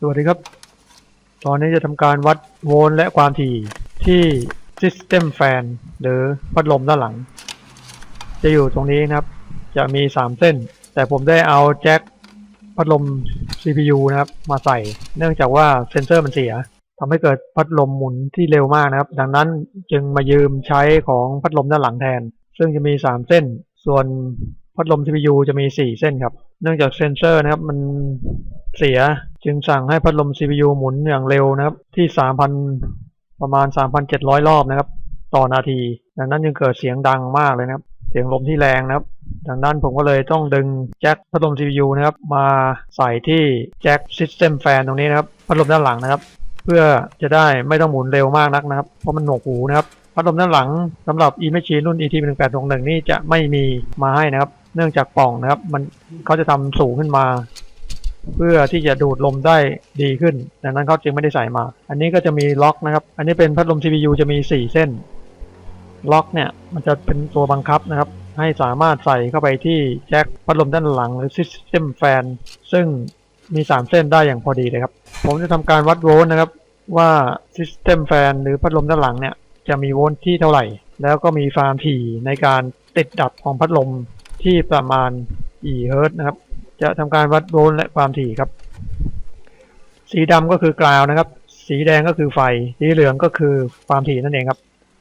สวัสดีครับตอนนี้จะทำการวัดโวลต์และความถี่ที่ System Fan หรือพัดลมด้านหลังจะอยู่ตรงนี้นะครับจะมี3เส้นแต่ผมได้เอาแจ็คพัดลม CPU นะครับมาใส่เนื่องจากว่าเซนเซอร์มันเสียทำให้เกิดพัดลมหมุนที่เร็วมากนะครับดังนั้นจึงมายืมใช้ของพัดลมด้านหลังแทนซึ่งจะมี3เส้นส่วนพัดลม CPU จะมี4เส้นครับเนื่องจากเซนเซอร์นะครับมันเสียจึงสั่งให้พัดลม CPU หมุนอย่างเร็วนะครับที่ประมาณ 3,700 รอบนะครับต่อนาทีดังนั้นจึงเกิดเสียงดังมากเลยนะครับเสียงลมที่แรงนะครับดังนั้นผมก็เลยต้องดึงแจ็คพัดลม CPU นะครับมาใส่ที่แจ็ค System Fan ตรงนี้นะครับพัดลมด้านหลังนะครับเพื่อจะได้ไม่ต้องหมุนเร็วมากนักนะครับเพราะมันหนวกหูนะครับพัดลมด้านหลังสำหรับ eMachine รุ่น ET1821 นี่จะไม่มีมาให้นะครับเนื่องจากปล่องนะครับเขาจะทำสูงขึ้นมาเพื่อที่จะดูดลมได้ดีขึ้นดังนั้นเขาจึงไม่ได้ใส่มาอันนี้ก็จะมีล็อกนะครับอันนี้เป็นพัดลม CPU จะมี4เส้นล็อกเนี่ยมันจะเป็นตัวบังคับนะครับให้สามารถใส่เข้าไปที่แจ็คพัดลมด้านหลังหรือ System Fan ซึ่งมี3เส้นได้อย่างพอดีเลยครับผมจะทำการวัดโวลต์นะครับว่า System Fan หรือพัดลมด้านหลังเนี่ยจะมีโวลต์ที่เท่าไหร่แล้วก็มีความถี่ในการติดดับของพัดลมที่ประมาณกี่เฮิร์ตซ์นะครับจะทำการวัดโวลต์และความถี่ครับสีดำก็คือกราวนะครับสีแดงก็คือไฟสีเหลืองก็คือความถี่นั่นเองครับ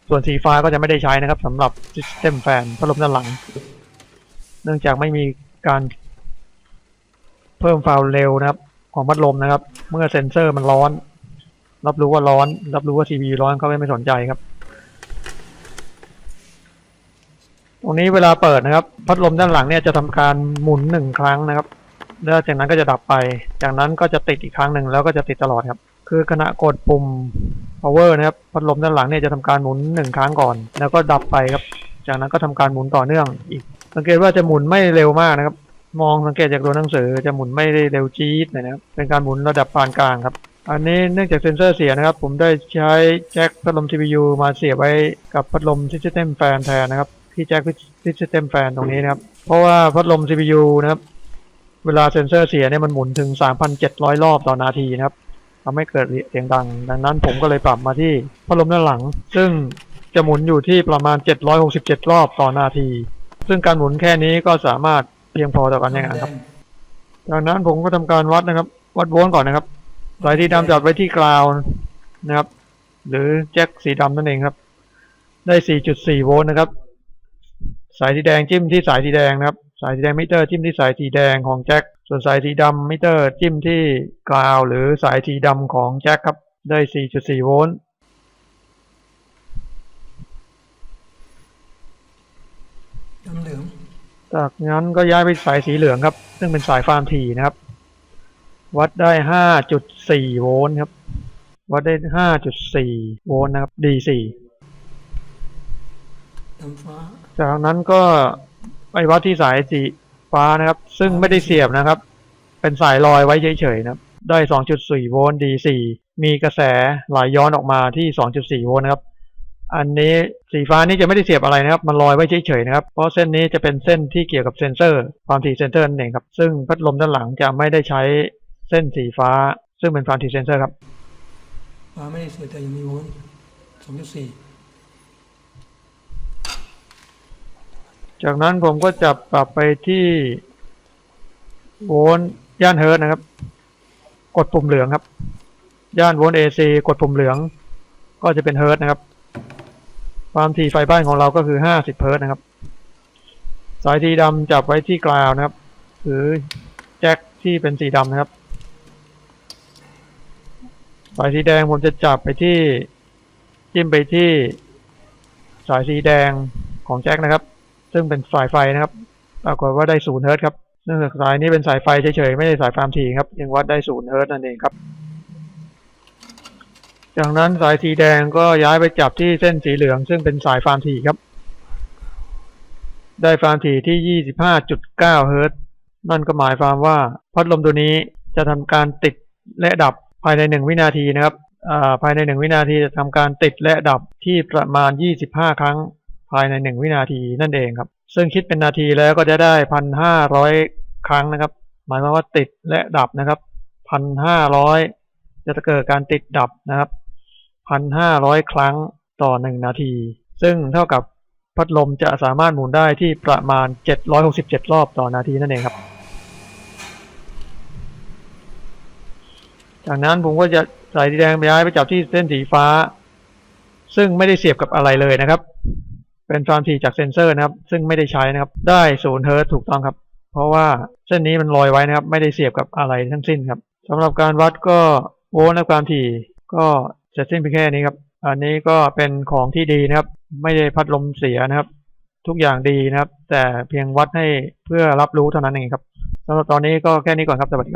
ส่วนสีฟ้าก็จะไม่ได้ใช้นะครับสำหรับ System Fan พัดลมด้านหลังเนื่องจากไม่มีการเพิ่มความเร็วนะครับของพัดลมนะครับเมื่อเซ็นเซอร์มันร้อนรับรู้ว่าร้อนรับรู้ว่า CPU ร้อนเขาไม่สนใจครับตรงนี้เวลาเปิดนะครับพัดลมด้านหลังเนี่ยจะทำการหมุน1ครั้งนะครับแล้วจากนั้นก็จะดับไปจากนั้นก็จะติดอีกครั้งหนึ่งแล้วก็จะติดตลอดครับคือขณะกดปุ่ม power นะครับพัดลมด้านหลังเนี่ยจะทำการหมุน1ครั้งก่อนแล้วก็ดับไปครับจากนั้นก็ทำการหมุนต่อเนื่องอีกสังเกตว่าจะหมุนไม่เร็วมากนะครับมองสังเกตจากตัวหนังสือจะหมุนไม่ได้เร็วจี๊ดนะครับเป็นการหมุนระดับปานกลางครับอันนี้เนื่องจากเซนเซอร์เสียนะครับผมได้ใช้แจ็คพัดลม CPU มาเสียบไว้กับพัดลม System Fan แทนนะครับที่แจ็ค System Fan ตรงนี้นะครับเพราะว่าพัดลม CPU นะครับเวลาเซนเซอร์เสียเนี่ยมันหมุนถึง 3,700 รอบต่อนาทีนะครับทำให้เกิดเสียงดังดังนั้นผมก็เลยปรับมาที่พัดลมด้านหลังซึ่งจะหมุนอยู่ที่ประมาณ767รอบต่อนาทีซึ่งการหมุนแค่นี้ก็สามารถเพียงพอต่อการใช้งานครับจากนั้นผมก็ทำการวัดนะครับวัดโวลต์ก่อนนะครับสายสีดำจับไว้ที่กราวนะครับหรือแจ็คสีดำนั่นเองครับได้ 4.4 โวลต์นะครับสายสีแดงจิ้มที่สายสีแดงนะครับสายสีแดงมิเตอร์จิ้มที่สายสีแดงของแจ็คส่วนสายสีดำมิเตอร์จิ้มที่กราวหรือสายสีดำของแจ็คครับได้ 4.4 โวลต์เหลืองจากนั้นก็ย้ายไปสายสีเหลืองครับซึ่งเป็นสายความถี่นะครับวัดได้ 5.4 โวลต์ครับวัดได้ 5.4 โวลต์นะครับ D4 ฟ้าจากนั้นก็ไปวัดที่สายสีฟ้านะครับซึ่งไม่ได้เสียบนะครับเป็นสายลอยไว้เฉยๆนะครับได้ 2.4 โวลต์ D4 มีกระแสไหลย้อนออกมาที่ 2.4 โวลต์นะครับอันนี้สีฟ้านี่จะไม่ได้เสียบอะไรนะครับมันลอยไว้เฉยๆนะครับเพราะเส้นนี้จะเป็นเส้นที่เกี่ยวกับเซนเซอร์ความถี่เซนเซอร์นั่นเองครับซึ่งพัดลมด้านหลังจะไม่ได้ใช้เส้นสีฟ้าซึ่งเป็นความถี่เซนเซอร์ครับฟ้าไม่ได้เสียแต่ยังมีโวลต์ 2.4จากนั้นผมก็จะปรับไปที่โวลต์ย่านเฮิร์ตนะครับกดปุ่มเหลืองครับย่านโวลต์ AC กดปุ่มเหลืองก็จะเป็นเฮิร์ตนะครับความถี่ไฟบ้านของเราก็คือ50เฮิร์ตนะครับสายสีดำจับไว้ที่กราวนะครับหรือแจ็คที่เป็นสีดำนะครับสายสีแดงผมจะจับไปที่จิ้มไปที่สายสีแดงของแจ็คนะครับซึ่งเป็นสายไฟนะครับปรากฏว่าได้0เฮิร์ตครับเนื่องจากสายนี้เป็นสายไฟเฉยๆไม่ได้สายความถี่ครับยังวัดได้0เฮิร์ตนั่นเองครับจากนั้นสายสีแดงก็ย้ายไปจับที่เส้นสีเหลืองซึ่งเป็นสายความถี่ครับได้ความถี่ที่ 25.9 เฮิร์ตนั่นก็หมายความว่าพัดลมตัวนี้จะทำการติดและดับภายใน1วินาทีนะครับภายใน1วินาทีจะทำการติดและดับที่ประมาณ25ครั้งภายใน1วินาทีนั่นเองครับซึ่งคิดเป็นนาทีแล้วก็จะได้ 1,500 ครั้งนะครับหมายความว่าติดและดับนะครับ 1,500 จะเกิดการติดดับนะครับ 1,500 ครั้งต่อ1นาทีซึ่งเท่ากับพัดลมจะสามารถหมุนได้ที่ประมาณ767รอบต่อนาทีนั่นเองครับจากนั้นผมก็จะสายสีแดงย้ายไปจับที่เส้นสีฟ้าซึ่งไม่ได้เสียบกับอะไรเลยนะครับเป็นความถี่จากเซ็นเซอร์นะครับซึ่งไม่ได้ใช้นะครับได้0เฮิร์ตซ์ถูกต้องครับเพราะว่าเส้นนี้มันลอยไว้นะครับไม่ได้เสียบกับอะไรทั้งสิ้นครับสำหรับการวัดก็โวลต์และความถี่ก็เสร็จสิ้นเพียงแค่นี้ครับอันนี้ก็เป็นของที่ดีนะครับไม่ได้พัดลมเสียนะครับทุกอย่างดีนะครับแต่เพียงวัดให้เพื่อรับรู้เท่านั้นเองครับสำหรับตอนนี้ก็แค่นี้ก่อนครับสวัสดีครับ